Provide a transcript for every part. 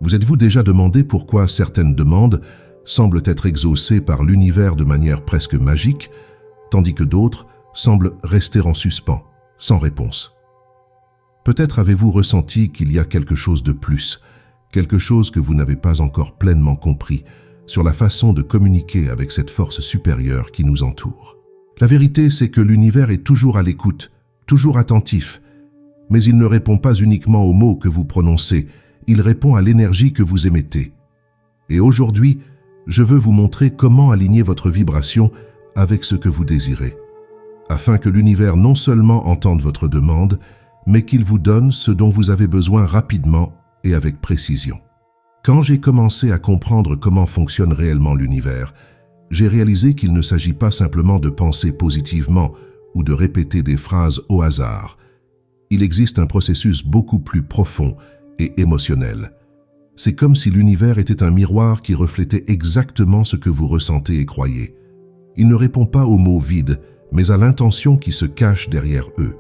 Vous êtes-vous déjà demandé pourquoi certaines demandes semblent être exaucées par l'univers de manière presque magique, tandis que d'autres semblent rester en suspens, sans réponse? Peut-être avez-vous ressenti qu'il y a quelque chose de plus, quelque chose que vous n'avez pas encore pleinement compris sur la façon de communiquer avec cette force supérieure qui nous entoure. La vérité, c'est que l'univers est toujours à l'écoute, toujours attentif, mais il ne répond pas uniquement aux mots que vous prononcez, il répond à l'énergie que vous émettez. Et aujourd'hui, je veux vous montrer comment aligner votre vibration avec ce que vous désirez, afin que l'univers non seulement entende votre demande, mais qu'il vous donne ce dont vous avez besoin rapidement et avec précision. Quand j'ai commencé à comprendre comment fonctionne réellement l'univers, j'ai réalisé qu'il ne s'agit pas simplement de penser positivement ou de répéter des phrases au hasard. Il existe un processus beaucoup plus profond et émotionnel. C'est comme si l'univers était un miroir qui reflétait exactement ce que vous ressentez et croyez. Il ne répond pas aux mots vides, mais à l'intention qui se cache derrière eux.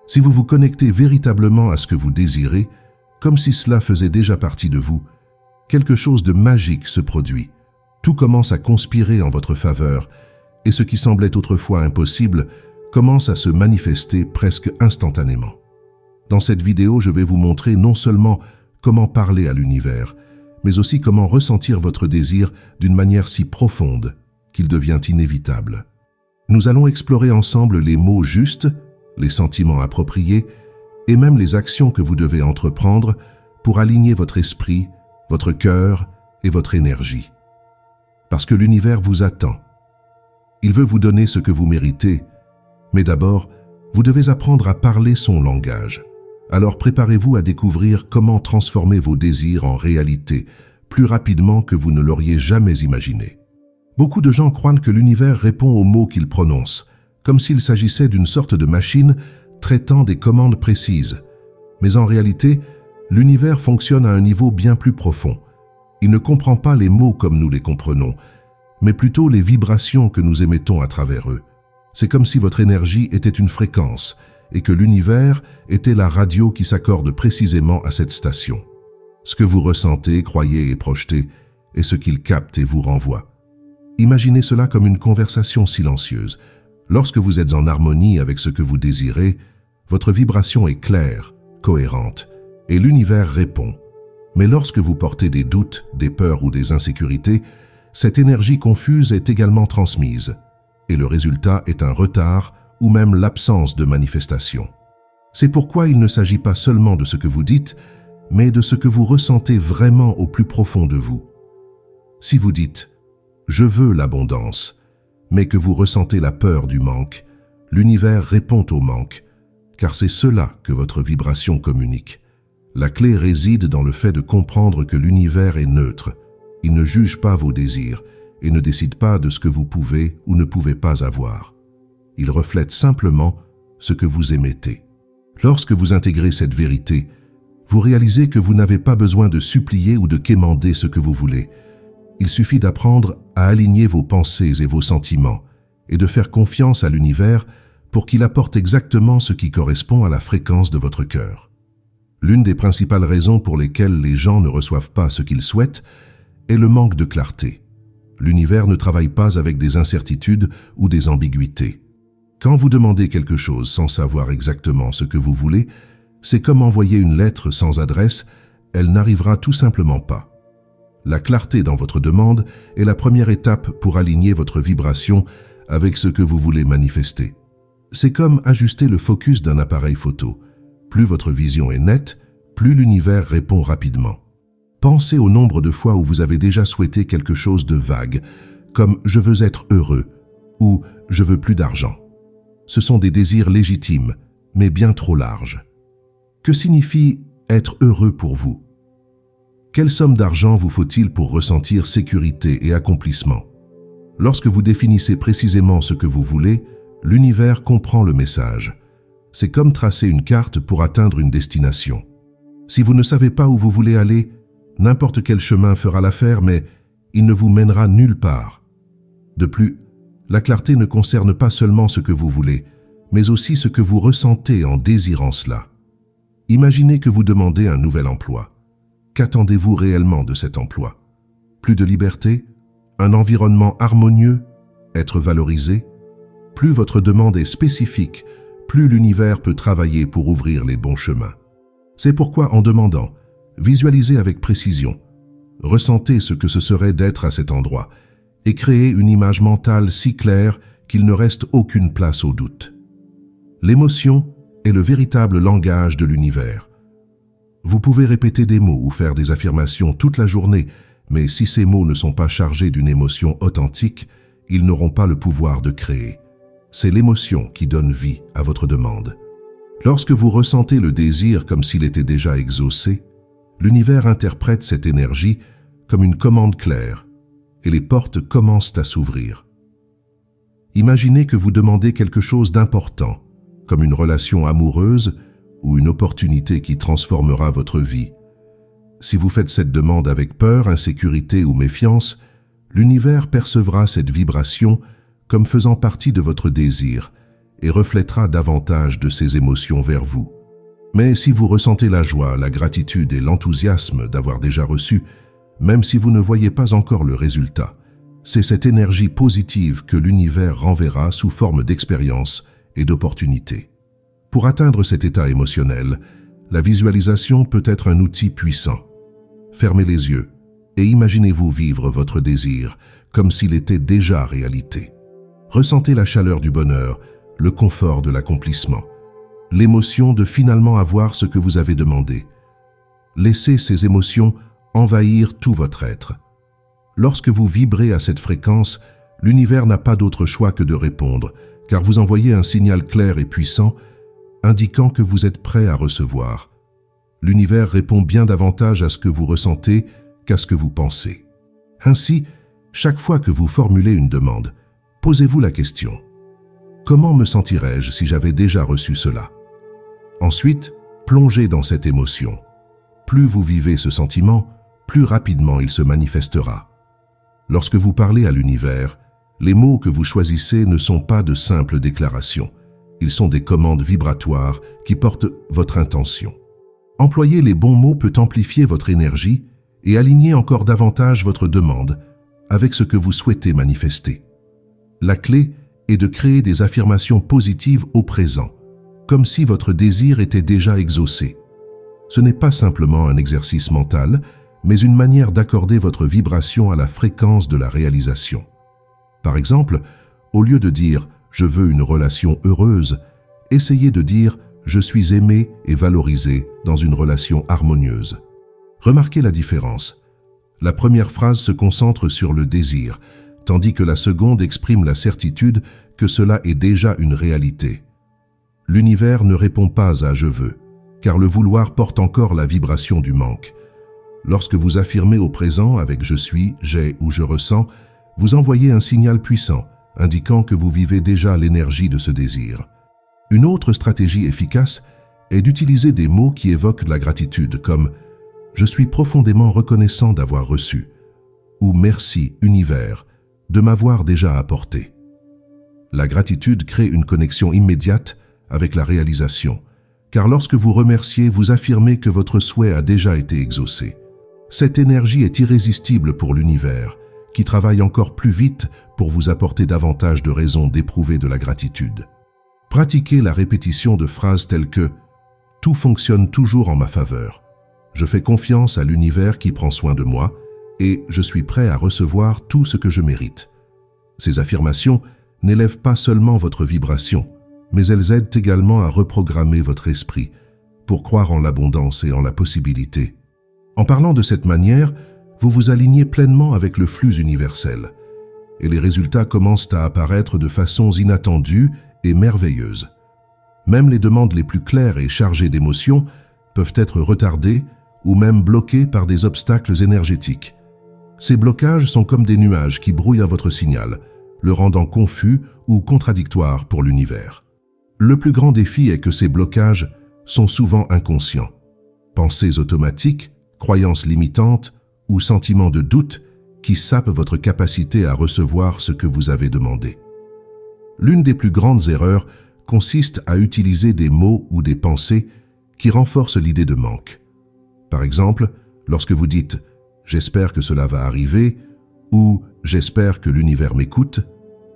Si vous vous connectez véritablement à ce que vous désirez, comme si cela faisait déjà partie de vous, quelque chose de magique se produit. Tout commence à conspirer en votre faveur, et ce qui semblait autrefois impossible commence à se manifester presque instantanément. Dans cette vidéo, je vais vous montrer non seulement comment parler à l'univers, mais aussi comment ressentir votre désir d'une manière si profonde qu'il devient inévitable. Nous allons explorer ensemble les mots justes, les sentiments appropriés et même les actions que vous devez entreprendre pour aligner votre esprit, votre cœur et votre énergie. Parce que l'univers vous attend. Il veut vous donner ce que vous méritez, mais d'abord, vous devez apprendre à parler son langage. Alors préparez-vous à découvrir comment transformer vos désirs en réalité plus rapidement que vous ne l'auriez jamais imaginé. Beaucoup de gens croient que l'univers répond aux mots qu'ils prononcent, comme s'il s'agissait d'une sorte de machine traitant des commandes précises. Mais en réalité, l'univers fonctionne à un niveau bien plus profond. Il ne comprend pas les mots comme nous les comprenons, mais plutôt les vibrations que nous émettons à travers eux. C'est comme si votre énergie était une fréquence et que l'univers était la radio qui s'accorde précisément à cette station. Ce que vous ressentez, croyez et projetez est ce qu'il capte et vous renvoie. Imaginez cela comme une conversation silencieuse. Lorsque vous êtes en harmonie avec ce que vous désirez, votre vibration est claire, cohérente, et l'univers répond. Mais lorsque vous portez des doutes, des peurs ou des insécurités, cette énergie confuse est également transmise, et le résultat est un retard ou même l'absence de manifestation. C'est pourquoi il ne s'agit pas seulement de ce que vous dites, mais de ce que vous ressentez vraiment au plus profond de vous. Si vous dites « Je veux l'abondance », mais que vous ressentez la peur du manque, l'univers répond au manque, car c'est cela que votre vibration communique. La clé réside dans le fait de comprendre que l'univers est neutre. Il ne juge pas vos désirs et ne décide pas de ce que vous pouvez ou ne pouvez pas avoir. Il reflète simplement ce que vous émettez. Lorsque vous intégrez cette vérité, vous réalisez que vous n'avez pas besoin de supplier ou de quémander ce que vous voulez. Il suffit d'apprendre à aligner vos pensées et vos sentiments et de faire confiance à l'univers pour qu'il apporte exactement ce qui correspond à la fréquence de votre cœur. L'une des principales raisons pour lesquelles les gens ne reçoivent pas ce qu'ils souhaitent est le manque de clarté. L'univers ne travaille pas avec des incertitudes ou des ambiguïtés. Quand vous demandez quelque chose sans savoir exactement ce que vous voulez, c'est comme envoyer une lettre sans adresse, elle n'arrivera tout simplement pas. La clarté dans votre demande est la première étape pour aligner votre vibration avec ce que vous voulez manifester. C'est comme ajuster le focus d'un appareil photo. Plus votre vision est nette, plus l'univers répond rapidement. Pensez au nombre de fois où vous avez déjà souhaité quelque chose de vague, comme « je veux être heureux » ou « je veux plus d'argent ». Ce sont des désirs légitimes, mais bien trop larges. Que signifie être heureux pour vous? Quelle somme d'argent vous faut-il pour ressentir sécurité et accomplissement? Lorsque vous définissez précisément ce que vous voulez, l'univers comprend le message. C'est comme tracer une carte pour atteindre une destination. Si vous ne savez pas où vous voulez aller, n'importe quel chemin fera l'affaire, mais il ne vous mènera nulle part. De plus, la clarté ne concerne pas seulement ce que vous voulez, mais aussi ce que vous ressentez en désirant cela. Imaginez que vous demandez un nouvel emploi. Qu'attendez-vous réellement de cet emploi? Plus de liberté? Un environnement harmonieux? Être valorisé? Plus votre demande est spécifique, plus l'univers peut travailler pour ouvrir les bons chemins. C'est pourquoi en demandant, visualisez avec précision, ressentez ce que ce serait d'être à cet endroit et créez une image mentale si claire qu'il ne reste aucune place au doute. L'émotion est le véritable langage de l'univers. Vous pouvez répéter des mots ou faire des affirmations toute la journée, mais si ces mots ne sont pas chargés d'une émotion authentique, ils n'auront pas le pouvoir de créer. C'est l'émotion qui donne vie à votre demande. Lorsque vous ressentez le désir comme s'il était déjà exaucé, l'univers interprète cette énergie comme une commande claire et les portes commencent à s'ouvrir. Imaginez que vous demandez quelque chose d'important, comme une relation amoureuse ou une opportunité qui transformera votre vie. Si vous faites cette demande avec peur, insécurité ou méfiance, l'univers percevra cette vibration comme faisant partie de votre désir et reflètera davantage de ses émotions vers vous. Mais si vous ressentez la joie, la gratitude et l'enthousiasme d'avoir déjà reçu, même si vous ne voyez pas encore le résultat, c'est cette énergie positive que l'univers renverra sous forme d'expérience et d'opportunité. Pour atteindre cet état émotionnel, la visualisation peut être un outil puissant. Fermez les yeux et imaginez-vous vivre votre désir comme s'il était déjà réalité. Ressentez la chaleur du bonheur, le confort de l'accomplissement, l'émotion de finalement avoir ce que vous avez demandé. Laissez ces émotions envahir tout votre être. Lorsque vous vibrez à cette fréquence, l'univers n'a pas d'autre choix que de répondre, car vous envoyez un signal clair et puissant indiquant que vous êtes prêt à recevoir. L'univers répond bien davantage à ce que vous ressentez qu'à ce que vous pensez. Ainsi, chaque fois que vous formulez une demande, posez-vous la question: comment me sentirais-je si j'avais déjà reçu cela? Ensuite, plongez dans cette émotion. Plus vous vivez ce sentiment, plus rapidement il se manifestera. Lorsque vous parlez à l'univers, les mots que vous choisissez ne sont pas de simples déclarations. Ils sont des commandes vibratoires qui portent votre intention. Employer les bons mots peut amplifier votre énergie et aligner encore davantage votre demande avec ce que vous souhaitez manifester. La clé est de créer des affirmations positives au présent, comme si votre désir était déjà exaucé. Ce n'est pas simplement un exercice mental, mais une manière d'accorder votre vibration à la fréquence de la réalisation. Par exemple, au lieu de dire « je veux une relation heureuse », essayez de dire « je suis aimé et valorisé dans une relation harmonieuse ». Remarquez la différence. La première phrase se concentre sur le désir, tandis que la seconde exprime la certitude que cela est déjà une réalité. L'univers ne répond pas à « je veux », car le vouloir porte encore la vibration du manque. Lorsque vous affirmez au présent avec « je suis »,« j'ai » ou « je ressens », vous envoyez un signal puissant, indiquant que vous vivez déjà l'énergie de ce désir. Une autre stratégie efficace est d'utiliser des mots qui évoquent la gratitude, comme « je suis profondément reconnaissant d'avoir reçu » ou « merci, univers, de m'avoir déjà apporté ». La gratitude crée une connexion immédiate avec la réalisation, car lorsque vous remerciez, vous affirmez que votre souhait a déjà été exaucé. Cette énergie est irrésistible pour l'univers, qui travaille encore plus vite pour vous apporter davantage de raisons d'éprouver de la gratitude. Pratiquez la répétition de phrases telles que « Tout fonctionne toujours en ma faveur »,« Je fais confiance à l'univers qui prend soin de moi » et « Je suis prêt à recevoir tout ce que je mérite ». Ces affirmations n'élèvent pas seulement votre vibration, mais elles aident également à reprogrammer votre esprit pour croire en l'abondance et en la possibilité. En parlant de cette manière, vous vous alignez pleinement avec le flux universel et les résultats commencent à apparaître de façons inattendues et merveilleuses. Même les demandes les plus claires et chargées d'émotions peuvent être retardées ou même bloquées par des obstacles énergétiques. Ces blocages sont comme des nuages qui brouillent votre signal, le rendant confus ou contradictoire pour l'univers. Le plus grand défi est que ces blocages sont souvent inconscients. Pensées automatiques, croyances limitantes ou sentiments de doute qui sapent votre capacité à recevoir ce que vous avez demandé. L'une des plus grandes erreurs consiste à utiliser des mots ou des pensées qui renforcent l'idée de manque. Par exemple, Lorsque vous dites « j'espère que cela va arriver » ou « j'espère que l'univers m'écoute »,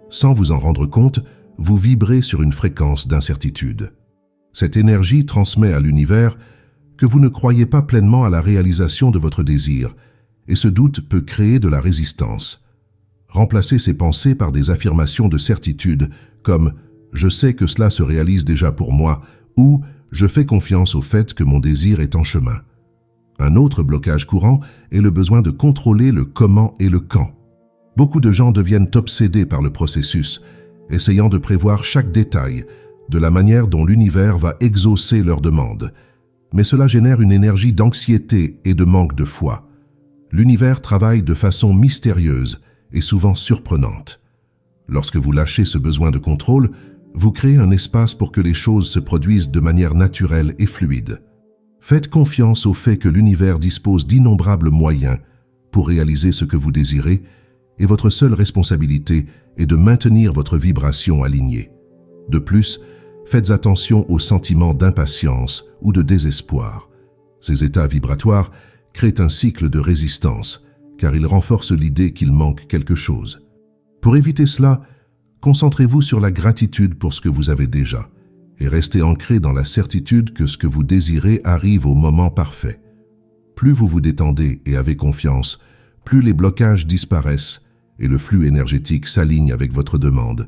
sans vous en rendre compte, vous vibrez sur une fréquence d'incertitude. Cette énergie transmet à l'univers que vous ne croyez pas pleinement à la réalisation de votre désir, et ce doute peut créer de la résistance. Remplacez ces pensées par des affirmations de certitude, comme « je sais que cela se réalise déjà pour moi » ou « je fais confiance au fait que mon désir est en chemin ». Un autre blocage courant est le besoin de contrôler le comment et le quand. Beaucoup de gens deviennent obsédés par le processus, essayant de prévoir chaque détail, de la manière dont l'univers va exaucer leurs demandes. Mais cela génère une énergie d'anxiété et de manque de foi. L'univers travaille de façon mystérieuse et souvent surprenante. Lorsque vous lâchez ce besoin de contrôle, vous créez un espace pour que les choses se produisent de manière naturelle et fluide. Faites confiance au fait que l'univers dispose d'innombrables moyens pour réaliser ce que vous désirez, et votre seule responsabilité est de maintenir votre vibration alignée. De plus, faites attention aux sentiments d'impatience ou de désespoir. Ces états vibratoires créent un cycle de résistance, car ils renforcent l'idée qu'il manque quelque chose. Pour éviter cela, concentrez-vous sur la gratitude pour ce que vous avez déjà, et restez ancré dans la certitude que ce que vous désirez arrive au moment parfait. Plus vous vous détendez et avez confiance, plus les blocages disparaissent et le flux énergétique s'aligne avec votre demande.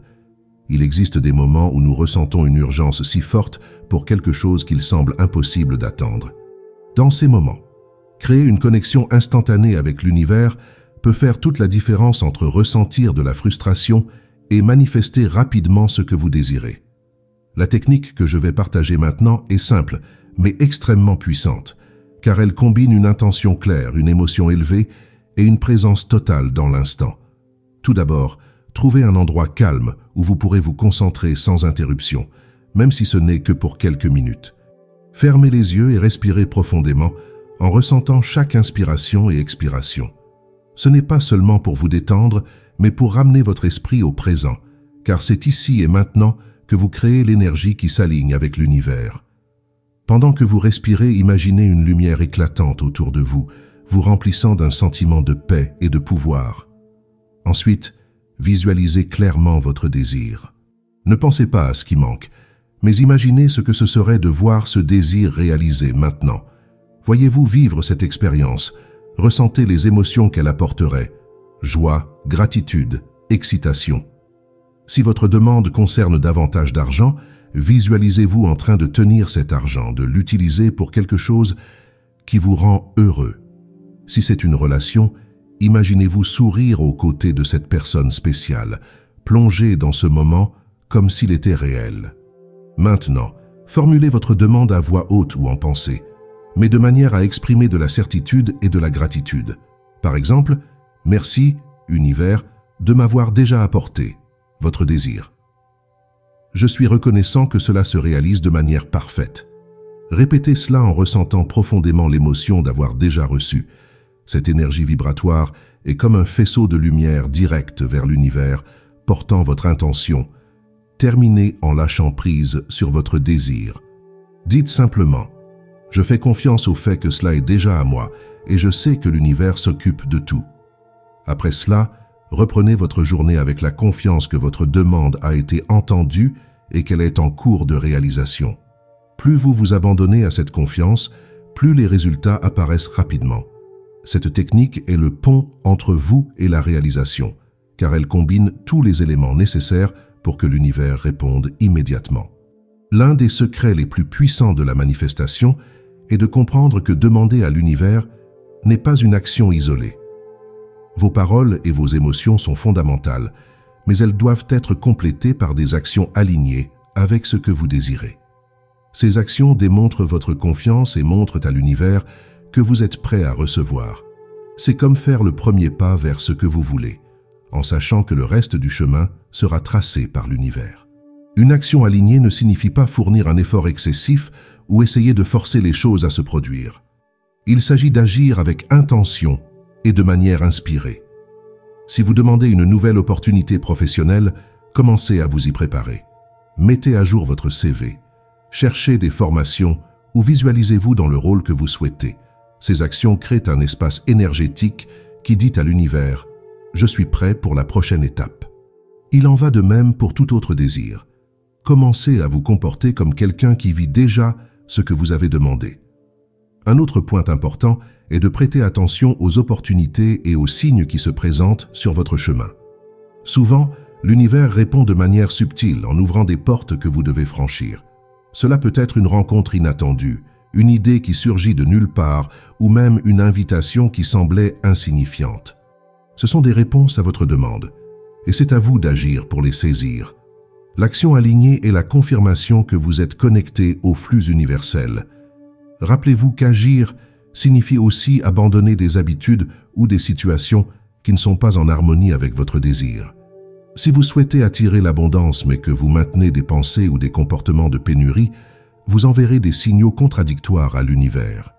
Il existe des moments où nous ressentons une urgence si forte pour quelque chose qu'il semble impossible d'attendre. Dans ces moments, créer une connexion instantanée avec l'univers peut faire toute la différence entre ressentir de la frustration et manifester rapidement ce que vous désirez. La technique que je vais partager maintenant est simple, mais extrêmement puissante, car elle combine une intention claire, une émotion élevée et une présence totale dans l'instant. Tout d'abord, trouvez un endroit calme où vous pourrez vous concentrer sans interruption, même si ce n'est que pour quelques minutes. Fermez les yeux et respirez profondément en ressentant chaque inspiration et expiration. Ce n'est pas seulement pour vous détendre, mais pour ramener votre esprit au présent, car c'est ici et maintenant que vous créez l'énergie qui s'aligne avec l'univers. Pendant que vous respirez, imaginez une lumière éclatante autour de vous, vous remplissant d'un sentiment de paix et de pouvoir. Ensuite, visualisez clairement votre désir. Ne pensez pas à ce qui manque, mais imaginez ce que ce serait de voir ce désir réalisé maintenant. Voyez-vous vivre cette expérience, ressentez les émotions qu'elle apporterait, joie, gratitude, excitation. Si votre demande concerne davantage d'argent, visualisez-vous en train de tenir cet argent, de l'utiliser pour quelque chose qui vous rend heureux. Si c'est une relation, imaginez-vous sourire aux côtés de cette personne spéciale, plongé dans ce moment comme s'il était réel. Maintenant, formulez votre demande à voix haute ou en pensée, mais de manière à exprimer de la certitude et de la gratitude. Par exemple, « Merci, univers, de m'avoir déjà apporté votre désir. Je suis reconnaissant que cela se réalise de manière parfaite. » Répétez cela en ressentant profondément l'émotion d'avoir déjà reçu. Cette énergie vibratoire est comme un faisceau de lumière directe vers l'univers, portant votre intention. Terminez en lâchant prise sur votre désir. Dites simplement « Je fais confiance au fait que cela est déjà à moi et je sais que l'univers s'occupe de tout. » Après cela, reprenez votre journée avec la confiance que votre demande a été entendue et qu'elle est en cours de réalisation. Plus vous vous abandonnez à cette confiance, plus les résultats apparaissent rapidement. Cette technique est le pont entre vous et la réalisation, car elle combine tous les éléments nécessaires pour que l'univers réponde immédiatement. L'un des secrets les plus puissants de la manifestation est de comprendre que demander à l'univers n'est pas une action isolée. Vos paroles et vos émotions sont fondamentales, mais elles doivent être complétées par des actions alignées avec ce que vous désirez. Ces actions démontrent votre confiance et montrent à l'univers que vous êtes prêt à recevoir. C'est comme faire le premier pas vers ce que vous voulez, en sachant que le reste du chemin sera tracé par l'univers. Une action alignée ne signifie pas fournir un effort excessif ou essayer de forcer les choses à se produire. Il s'agit d'agir avec intention et de manière inspirée. Si vous demandez une nouvelle opportunité professionnelle, commencez à vous y préparer. Mettez à jour votre CV, cherchez des formations ou visualisez-vous dans le rôle que vous souhaitez. Ces actions créent un espace énergétique qui dit à l'univers « Je suis prêt pour la prochaine étape ». Il en va de même pour tout autre désir. Commencez à vous comporter comme quelqu'un qui vit déjà ce que vous avez demandé. Un autre point important est de prêter attention aux opportunités et aux signes qui se présentent sur votre chemin. Souvent, l'univers répond de manière subtile en ouvrant des portes que vous devez franchir. Cela peut être une rencontre inattendue, une idée qui surgit de nulle part ou même une invitation qui semblait insignifiante. Ce sont des réponses à votre demande et c'est à vous d'agir pour les saisir. L'action alignée est la confirmation que vous êtes connecté au flux universel. Rappelez-vous qu'agir signifie aussi abandonner des habitudes ou des situations qui ne sont pas en harmonie avec votre désir. Si vous souhaitez attirer l'abondance mais que vous maintenez des pensées ou des comportements de pénurie, vous enverrez des signaux contradictoires à l'univers.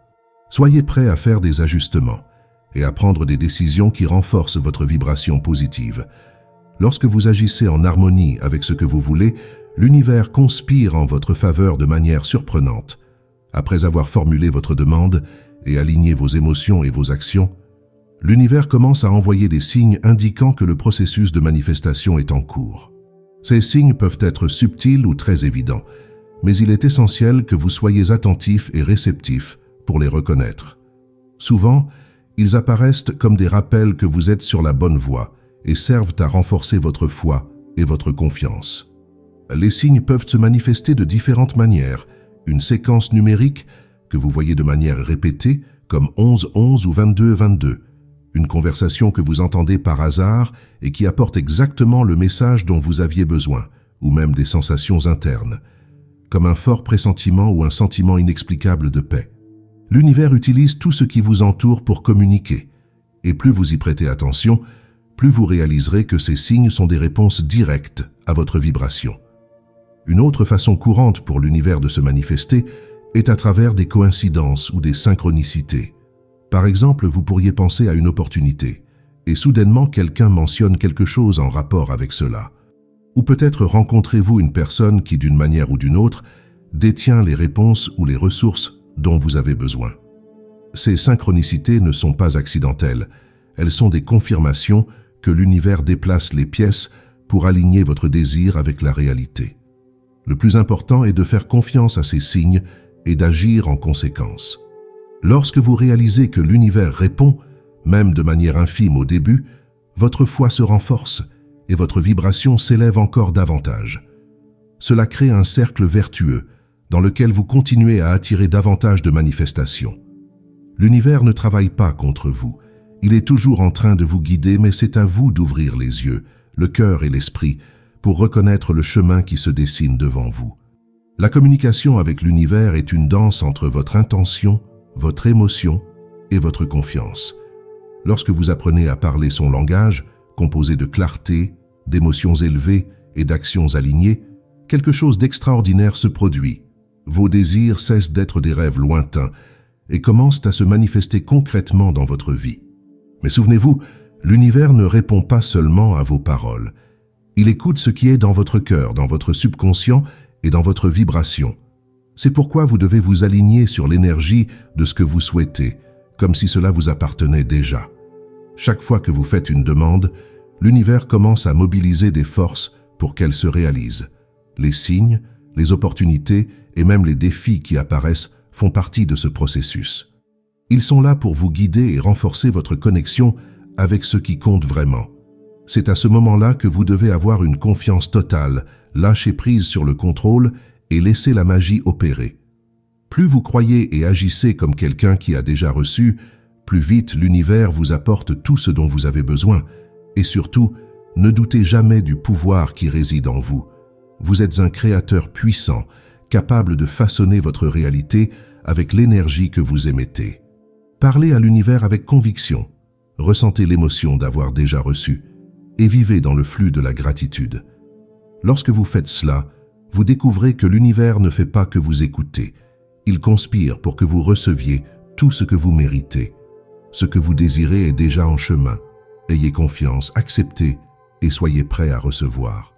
Soyez prêt à faire des ajustements et à prendre des décisions qui renforcent votre vibration positive. Lorsque vous agissez en harmonie avec ce que vous voulez, l'univers conspire en votre faveur de manière surprenante. Après avoir formulé votre demande et aligné vos émotions et vos actions, l'univers commence à envoyer des signes indiquant que le processus de manifestation est en cours. Ces signes peuvent être subtils ou très évidents, mais il est essentiel que vous soyez attentifs et réceptifs pour les reconnaître. Souvent, ils apparaissent comme des rappels que vous êtes sur la bonne voie et servent à renforcer votre foi et votre confiance. Les signes peuvent se manifester de différentes manières. Une séquence numérique que vous voyez de manière répétée, comme 11-11 ou 22-22. Une conversation que vous entendez par hasard et qui apporte exactement le message dont vous aviez besoin, ou même des sensations internes, comme un fort pressentiment ou un sentiment inexplicable de paix. L'univers utilise tout ce qui vous entoure pour communiquer, et plus vous y prêtez attention, plus vous réaliserez que ces signes sont des réponses directes à votre vibration. Une autre façon courante pour l'univers de se manifester est à travers des coïncidences ou des synchronicités. Par exemple, vous pourriez penser à une opportunité, et soudainement quelqu'un mentionne quelque chose en rapport avec cela. Ou peut-être rencontrez-vous une personne qui, d'une manière ou d'une autre, détient les réponses ou les ressources dont vous avez besoin. Ces synchronicités ne sont pas accidentelles, elles sont des confirmations que l'univers déplace les pièces pour aligner votre désir avec la réalité. Le plus important est de faire confiance à ces signes et d'agir en conséquence. Lorsque vous réalisez que l'univers répond, même de manière infime au début, votre foi se renforce et votre vibration s'élève encore davantage. Cela crée un cercle vertueux dans lequel vous continuez à attirer davantage de manifestations. L'univers ne travaille pas contre vous. Il est toujours en train de vous guider, mais c'est à vous d'ouvrir les yeux, le cœur et l'esprit pour reconnaître le chemin qui se dessine devant vous. La communication avec l'univers est une danse entre votre intention, votre émotion et votre confiance. Lorsque vous apprenez à parler son langage, composé de clarté, d'émotions élevées et d'actions alignées, quelque chose d'extraordinaire se produit. Vos désirs cessent d'être des rêves lointains et commencent à se manifester concrètement dans votre vie. Mais souvenez-vous, l'univers ne répond pas seulement à vos paroles. Il écoute ce qui est dans votre cœur, dans votre subconscient et dans votre vibration. C'est pourquoi vous devez vous aligner sur l'énergie de ce que vous souhaitez, comme si cela vous appartenait déjà. Chaque fois que vous faites une demande, l'univers commence à mobiliser des forces pour qu'elle se réalise. Les signes, les opportunités et même les défis qui apparaissent font partie de ce processus. Ils sont là pour vous guider et renforcer votre connexion avec ce qui compte vraiment. C'est à ce moment-là que vous devez avoir une confiance totale, lâcher prise sur le contrôle et laisser la magie opérer. Plus vous croyez et agissez comme quelqu'un qui a déjà reçu, plus vite l'univers vous apporte tout ce dont vous avez besoin. Et surtout, ne doutez jamais du pouvoir qui réside en vous. Vous êtes un créateur puissant, capable de façonner votre réalité avec l'énergie que vous émettez. Parlez à l'univers avec conviction, ressentez l'émotion d'avoir déjà reçu et vivez dans le flux de la gratitude. Lorsque vous faites cela, vous découvrez que l'univers ne fait pas que vous écouter. Il conspire pour que vous receviez tout ce que vous méritez. Ce que vous désirez est déjà en chemin. Ayez confiance, acceptez et soyez prêts à recevoir.